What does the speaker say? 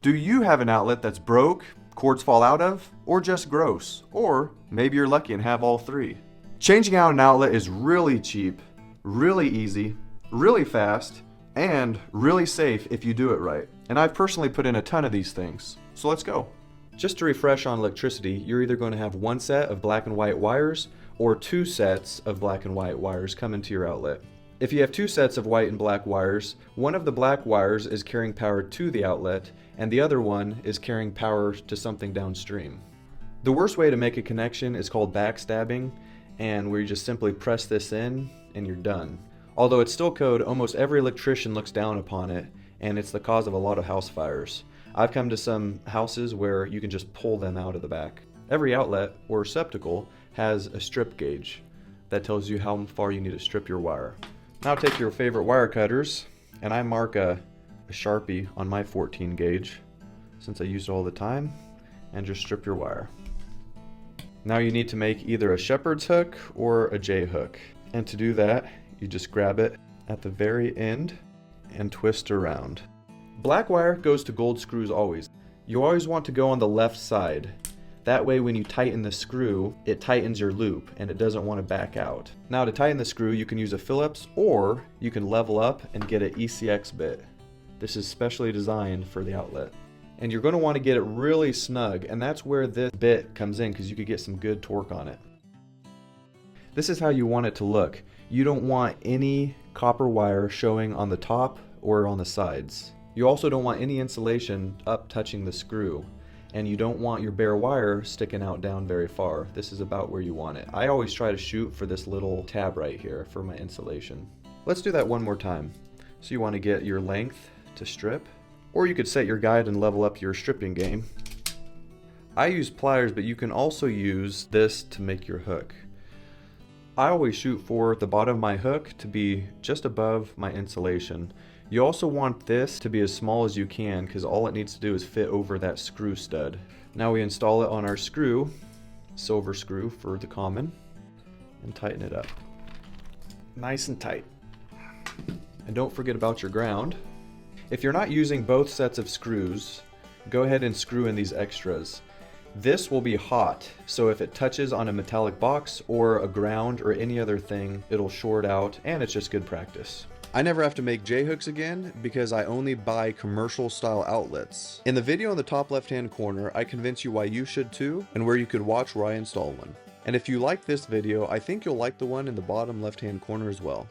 Do you have an outlet that's broke, cords fall out of, or just gross? Or maybe you're lucky and have all three. Changing out an outlet is really cheap, really easy, really fast, and really safe if you do it right. And I've personally put in a ton of these things. So let's go. Just to refresh on electricity, you're either going to have one set of black and white wires or two sets of black and white wires come into your outlet. If you have two sets of white and black wires, one of the black wires is carrying power to the outlet and the other one is carrying power to something downstream. The worst way to make a connection is called backstabbing, and where you just simply press this in and you're done. Although it's still code, almost every electrician looks down upon it, and it's the cause of a lot of house fires. I've come to some houses where you can just pull them out of the back. Every outlet or receptacle has a strip gauge that tells you how far you need to strip your wire. Now take your favorite wire cutters, and I mark a Sharpie on my 14 gauge since I use it all the time, and just strip your wire. Now you need to make either a shepherd's hook or a J hook, and to do that you just grab it at the very end and twist around. Black wire goes to gold screws always. You always want to go on the left side. That way when you tighten the screw, it tightens your loop and it doesn't want to back out. Now to tighten the screw, you can use a Phillips or you can level up and get an ECX bit. This is specially designed for the outlet. And you're going to want to get it really snug, and that's where this bit comes in because you could get some good torque on it. This is how you want it to look. You don't want any copper wire showing on the top or on the sides. You also don't want any insulation up touching the screw, and you don't want your bare wire sticking out down very far. This is about where you want it. I always try to shoot for this little tab right here for my insulation. Let's do that one more time. So you want to get your length to strip, or you could set your guide and level up your stripping game. I use pliers, but you can also use this to make your hook. I always shoot for the bottom of my hook to be just above my insulation. You also want this to be as small as you can because all it needs to do is fit over that screw stud. Now we install it on our screw, silver screw for the common, and tighten it up. Nice and tight. And don't forget about your ground. If you're not using both sets of screws, go ahead and screw in these extras. This will be hot, so if it touches on a metallic box or a ground or any other thing, it'll short out, and it's just good practice. I never have to make J-hooks again because I only buy commercial style outlets. In the video in the top left hand corner, I convince you why you should too, and where you could watch where I install one. And if you like this video, I think you'll like the one in the bottom left hand corner as well.